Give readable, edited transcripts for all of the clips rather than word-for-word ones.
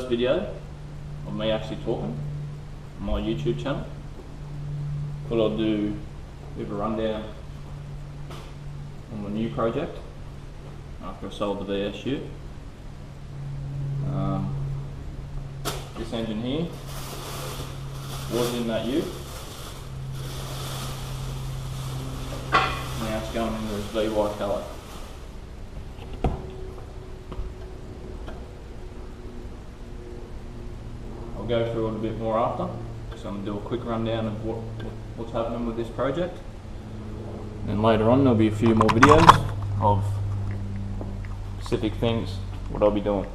video of me actually talking on my YouTube channel. Thought I'll do a bit of a rundown on my new project after I sold the VSU. This engine here was in that U. Now it's going into this VY Calais. I'll go through it a bit more after, so I'm going to do a quick rundown of what's happening with this project. And later on there'll be a few more videos of specific things what I'll be doing.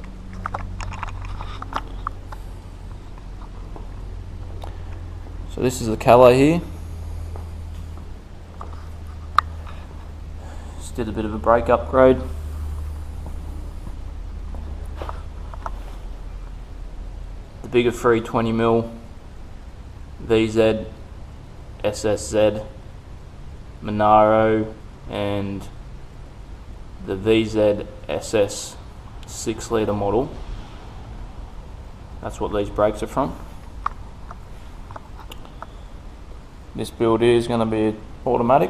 So this is the Calais here. Just did a bit of a brake upgrade. The bigger 320mm VZ, SSZ, Monaro, and the VZ SS 6 litre model. That's what these brakes are from. This build here is going to be automatic.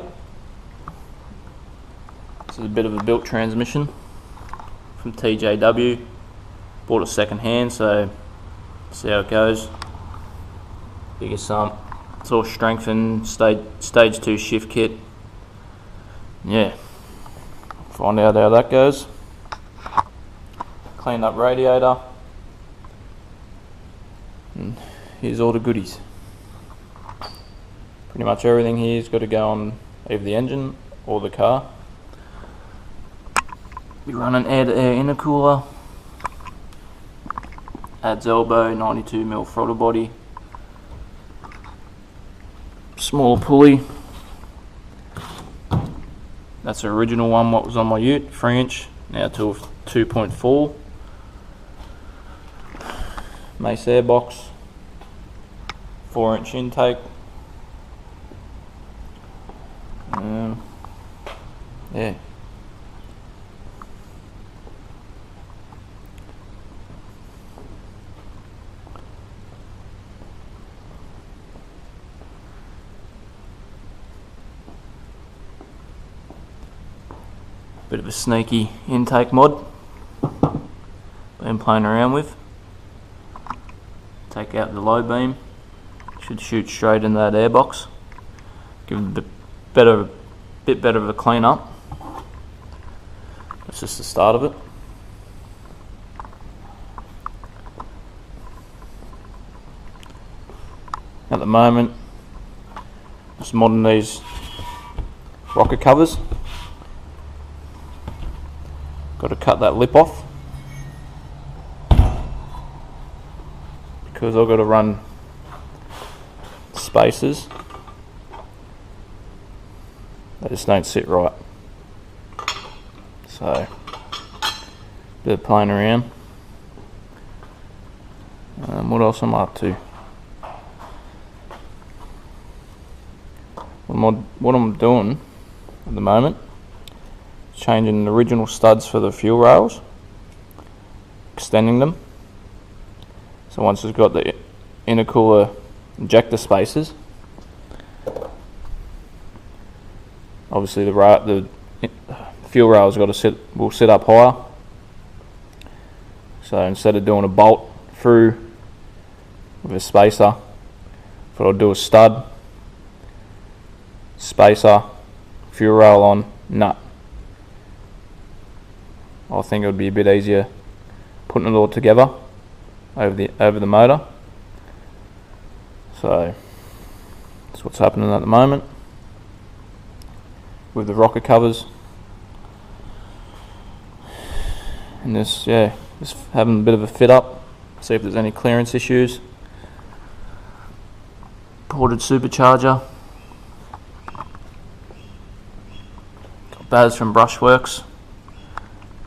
This is a bit of a built transmission from TJW. Bought it second hand, so see how it goes. Bigger sump. It's all strengthened, stage 2 shift kit. Yeah, find out how that goes. Cleaned up radiator. And here's all the goodies. Pretty much everything here's got to go on either the engine or the car. Be running air-to-air intercooler. Adds elbow, 92mm throttle body. Small pulley. That's the original one what was on my ute, 3-inch, now to a 2.4. Mace airbox, 4-inch intake. Yeah. Bit of a sneaky intake mod been playing around with. Take out the low beam, should shoot straight in that airbox. Give it a bit better of a clean up. That's just the start of it. At the moment, just modding these rocker covers. Got to cut that lip off because I've got to run spacers. They just don't sit right. So, bit of playing around. What else am I up to? What I'm doing at the moment is changing the original studs for the fuel rails, extending them. So once it's got the intercooler injector spacers, obviously the fuel rails will sit up higher. So instead of doing a bolt through with a spacer, what I'll do is stud, spacer, fuel rail on, nut. I think it would be a bit easier putting it all together over the motor. So that's what's happening at the moment with the rocker covers. And just having a bit of a fit up, see if there's any clearance issues. Ported supercharger. Got Baz from Brushworks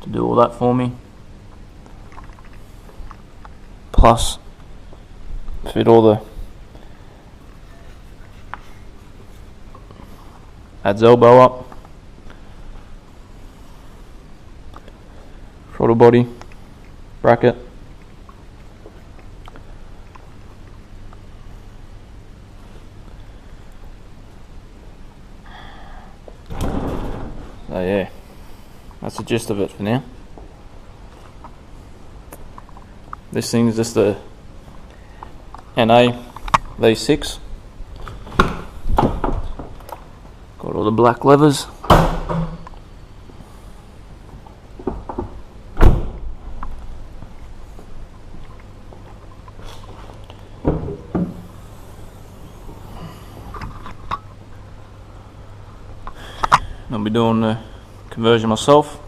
to do all that for me. Plus fit all the adds elbow up, throttle body, bracket, So yeah, that's the gist of it for now. This thing's just a NA V6. Got all the black levers. I'll be doing the conversion myself.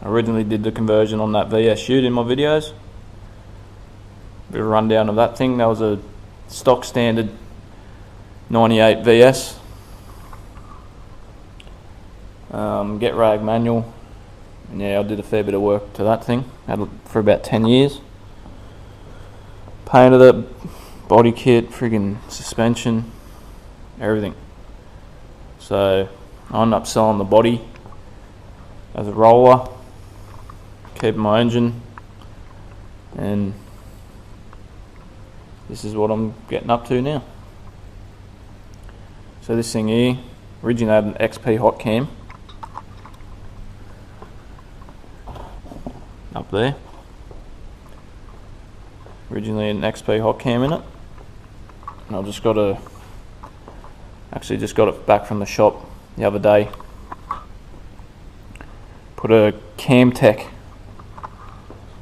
I originally did the conversion on that VS Ute in my videos. Bit of a rundown of that thing. That was a stock standard 98 VS. Get rag manual. And yeah, I did a fair bit of work to that thing. Had it for about 10 years. Painted it, body kit, friggin' suspension, everything. So I ended up selling the body as a roller, keeping my engine, and this is what I'm getting up to now. So this thing here originated an XP hot cam up there. Originally an XP hot cam in it, and I've just got just got it back from the shop the other day. Put a Camtech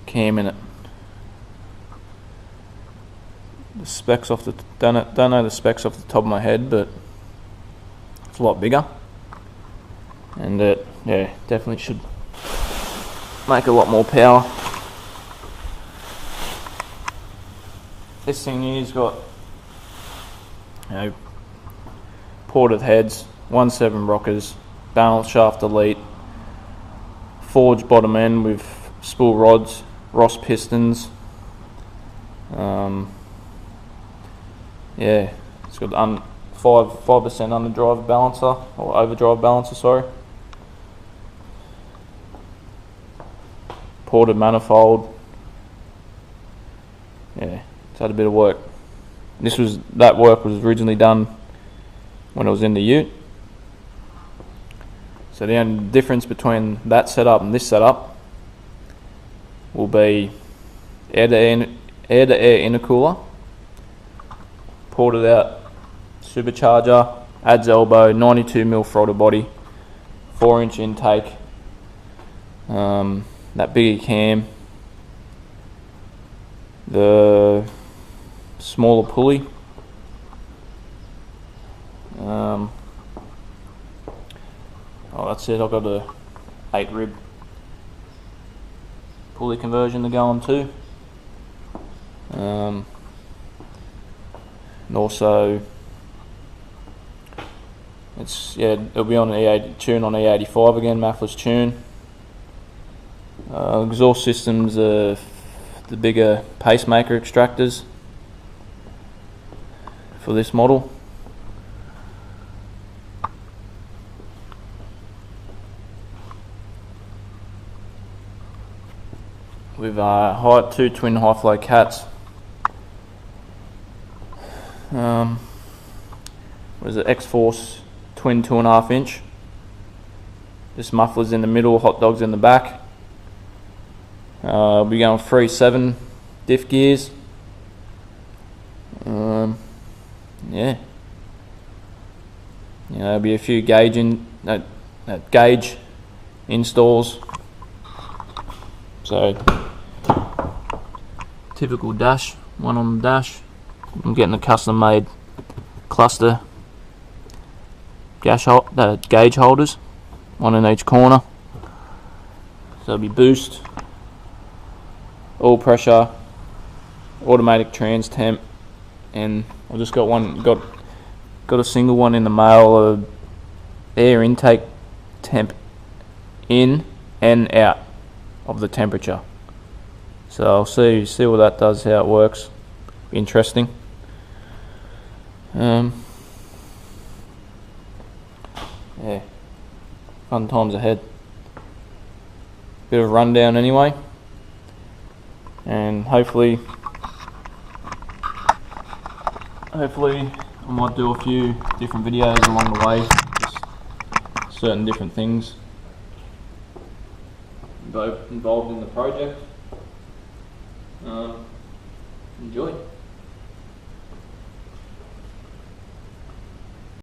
cam in it. The specs off the don't know the specs off the top of my head, but it's a lot bigger, and it definitely should make a lot more power. This thing here's got ported heads, 1.7 rockers, balance shaft elite, forged bottom end with spool rods, Ross pistons. Yeah, it's got 5% underdrive balancer, or overdrive balancer, sorry. Ported manifold. Yeah, it's had a bit of work. That work was originally done when I was in the Ute. So the only difference between that setup and this setup will be air-to-air intercooler, ported out supercharger, adds elbow, 92mm throttle body, 4-inch intake, that bigger cam, the smaller pulley, that's it. I've got a 8 rib pulley conversion to go on too, and also it'll be on the tune on E85 again, Maffler's tune. Exhaust systems, the bigger pacemaker extractors for this model. With two twin high flow cats. What is it? X-Force twin 2.5 inch. This muffler's in the middle, hot dogs in the back. We're going 3.7 diff gears. Yeah. There'll be a few gauge installs. So typical dash, one on the dash. I'm getting a custom made cluster gauge holders, one in each corner. So it'll be boost, oil pressure, automatic trans temp, and I've just got a single one in the mail, air intake temp in and out of the temperature. So I'll see what that does, how it works. Be interesting. Yeah, fun times ahead. Bit of a rundown anyway, and hopefully I might do a few different videos along the way, just certain different things involved in the project. Enjoy.